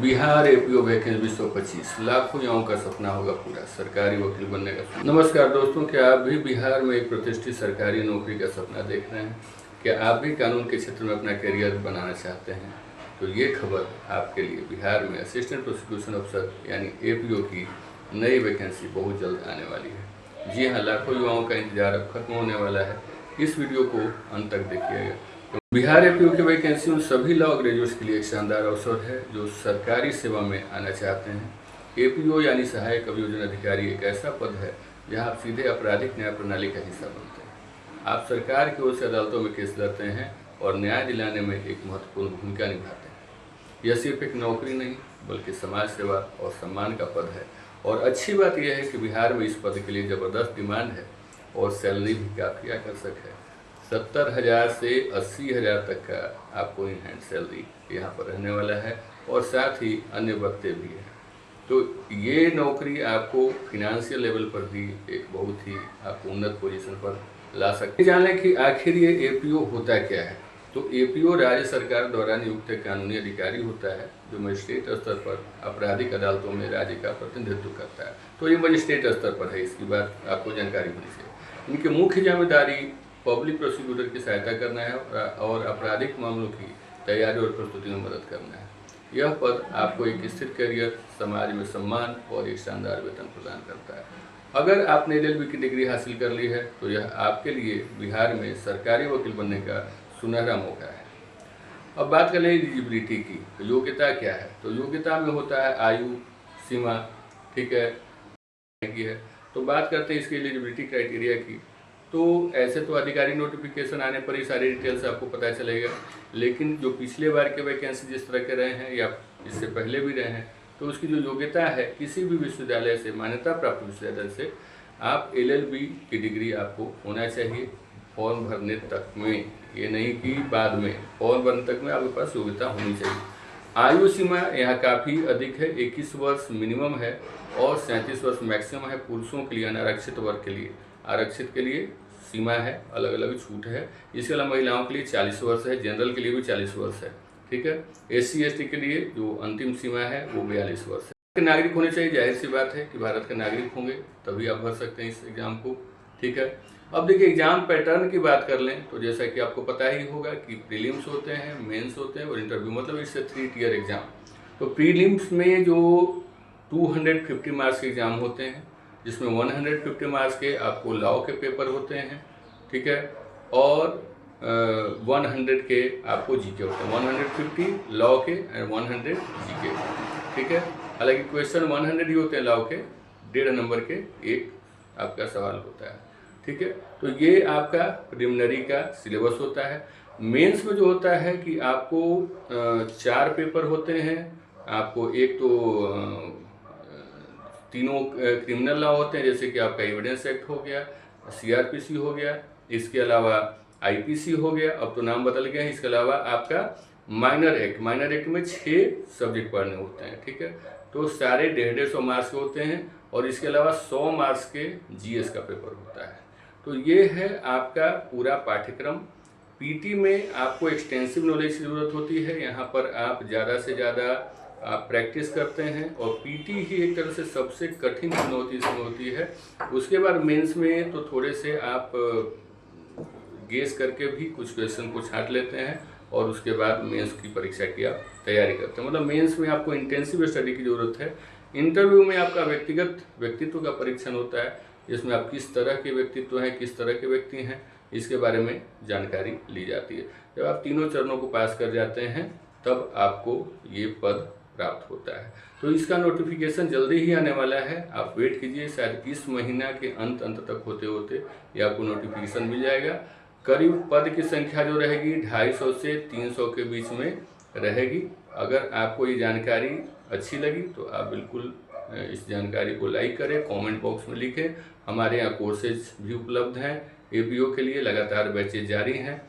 Bihar APO vacancy 2025 लाखों युवाओं का सपना होगा पूरा, सरकारी वकील बनने का। नमस्कार दोस्तों, क्या आप भी बिहार में एक प्रतिष्ठित सरकारी नौकरी का सपना देख रहे हैं? क्या आप भी कानून के क्षेत्र में अपना करियर बनाना चाहते हैं? तो ये खबर आपके लिए। बिहार में असिस्टेंट प्रोसिक्यूशन अफसर यानी एपीओ की नई वैकेंसी बहुत जल्द आने वाली है। जी हाँ, लाखों युवाओं का इंतजार अब खत्म होने वाला है। इस वीडियो को अंत तक देखिएगा। बिहार एपीओ की वैकेंसी उन सभी लॉ ग्रेजुएट्स के लिए एक शानदार अवसर है जो सरकारी सेवा में आना चाहते हैं। एपीओ यानी सहायक अभियोजन अधिकारी एक ऐसा पद है जहां आप सीधे आपराधिक न्याय प्रणाली का हिस्सा बनते हैं। आप सरकार की ओर से अदालतों में केस लड़ते हैं और न्याय दिलाने में एक महत्वपूर्ण भूमिका निभाते हैं। यह सिर्फ एक नौकरी नहीं बल्कि समाज सेवा और सम्मान का पद है। और अच्छी बात यह है कि बिहार में इस पद के लिए ज़बरदस्त डिमांड है और सैलरी भी काफ़ी आकर्षक है। 70,000 से 80,000 तक का आपको इन हैंड सैलरी यहाँ पर रहने वाला है और साथ ही अन्य भत्ते भी हैं। तो ये नौकरी आपको फिनेंशियल लेवल पर भी एक बहुत ही आपको उन्नत पोजीशन पर ला सकती है। जान लें कि आखिर ये एपीओ होता क्या है। तो एपीओ राज्य सरकार द्वारा नियुक्त कानूनी अधिकारी होता है जो मजिस्ट्रेट स्तर पर आपराधिक अदालतों में राज्य का प्रतिनिधित्व करता है। तो ये मजिस्ट्रेट स्तर पर है, इसकी बात आपको जानकारी होनी चाहिए। इनकी मुख्य जिम्मेदारी पब्लिक प्रोसिक्यूटर की सहायता करना है और आपराधिक मामलों की तैयारी और प्रस्तुति में मदद करना है। यह पद आपको एक स्थिर करियर, समाज में सम्मान और एक शानदार वेतन प्रदान करता है। अगर आपने एलएलबी की डिग्री हासिल कर ली है तो यह आपके लिए बिहार में सरकारी वकील बनने का सुनहरा मौका है। अब बात कर लें एलिजिबिलिटी की, तो योग्यता क्या है। तो योग्यता में होता है आयु सीमा, ठीक है, की है। तो बात करते हैं इसकी एलिजिबिलिटी क्राइटेरिया की। तो ऐसे तो अधिकारी नोटिफिकेशन आने पर ही सारी डिटेल्स आपको पता चलेगा, लेकिन जो पिछले बार के वैकेंसी जिस तरह के रहे हैं या इससे पहले भी रहे हैं, तो उसकी जो योग्यता है किसी भी विश्वविद्यालय से, मान्यता प्राप्त विश्वविद्यालय से आप एलएलबी की डिग्री आपको होना चाहिए फॉर्म भरने तक में। ये नहीं कि बाद में, फॉर्म भरने तक में आपके पास योग्यता होनी चाहिए। आयु सीमा यहाँ काफ़ी अधिक है, 21 वर्ष मिनिमम है और 37 वर्ष मैक्सिमम है पुरुषों के लिए। अनारक्षित वर्ग के लिए, आरक्षित के लिए सीमा है, अलग अलग छूट है। इसके अलावा महिलाओं के लिए 40 वर्ष है, जनरल के लिए भी 40 वर्ष है, ठीक है। एससी एसटी के लिए जो अंतिम सीमा है वो 42 वर्ष है। नागरिक होने चाहिए, जाहिर सी बात है कि भारत के नागरिक होंगे तभी आप भर सकते हैं इस एग्ज़ाम को, ठीक है। अब देखिए एग्जाम पैटर्न की बात कर लें तो जैसा कि आपको पता ही होगा कि प्रीलिम्स होते हैं, मेंस होते हैं और इंटरव्यू, मतलब इससे 3 टियर एग्जाम। तो प्रीलिम्स में जो 250 मार्क्स के एग्जाम होते हैं जिसमें 150 मार्क्स के आपको लॉ के पेपर होते हैं, ठीक है, और 100 के आपको जीके होते हैं। 150 लॉ के और 100 जीके, ठीक है। हालांकि क्वेश्चन 100 ही होते हैं लॉ के, 1.5 नंबर के एक आपका सवाल होता है, ठीक है। तो ये आपका प्रिलिमिनरी का सिलेबस होता है। मेंस में जो होता है कि आपको 4 पेपर होते हैं। आपको एक तो तीनों क्रिमिनल लॉ होते हैं, जैसे कि आपका एविडेंस एक्ट हो गया, सीआरपीसी हो गया, इसके अलावा आईपीसी हो गया, अब तो नाम बदल गया है। इसके अलावा आपका माइनर एक्ट में 6 सब्जेक्ट पढ़ने होते हैं, ठीक है। तो सारे 150 मार्क्स के होते हैं और इसके अलावा 100 मार्क्स के जीएस का पेपर होता है। तो ये है आपका पूरा पाठ्यक्रम। पीटी में आपको एक्सटेंसिव नॉलेज की ज़रूरत होती है। यहाँ पर आप ज़्यादा से ज़्यादा आप प्रैक्टिस करते हैं और पीटी ही एक तरह से सबसे कठिन चुनौती इसमें होती है। उसके बाद मेंस में तो थोड़े से आप गेस करके भी कुछ क्वेश्चन को छांट लेते हैं और उसके बाद मेंस की परीक्षा की आप तैयारी करते हैं। मतलब मेंस में आपको इंटेंसिव स्टडी की ज़रूरत है। इंटरव्यू में आपका व्यक्तित्व का परीक्षण होता है, जिसमें आप किस तरह के व्यक्तित्व हैं, किस तरह के व्यक्ति हैं, इसके बारे में जानकारी ली जाती है। जब आप तीनों चरणों को पास कर जाते हैं तब आपको ये पद प्राप्त होता है। तो इसका नोटिफिकेशन जल्दी ही आने वाला है, आप वेट कीजिए। शायद इस महीना के अंत तक होते होते ये आपको नोटिफिकेशन मिल जाएगा। करीब पद की संख्या जो रहेगी 250 से 300 के बीच में रहेगी। अगर आपको ये जानकारी अच्छी लगी तो आप बिल्कुल इस जानकारी को लाइक करें, कमेंट बॉक्स में लिखें। हमारे यहाँ कोर्सेज भी उपलब्ध हैं एपीओ के लिए, लगातार बैचेज जारी हैं।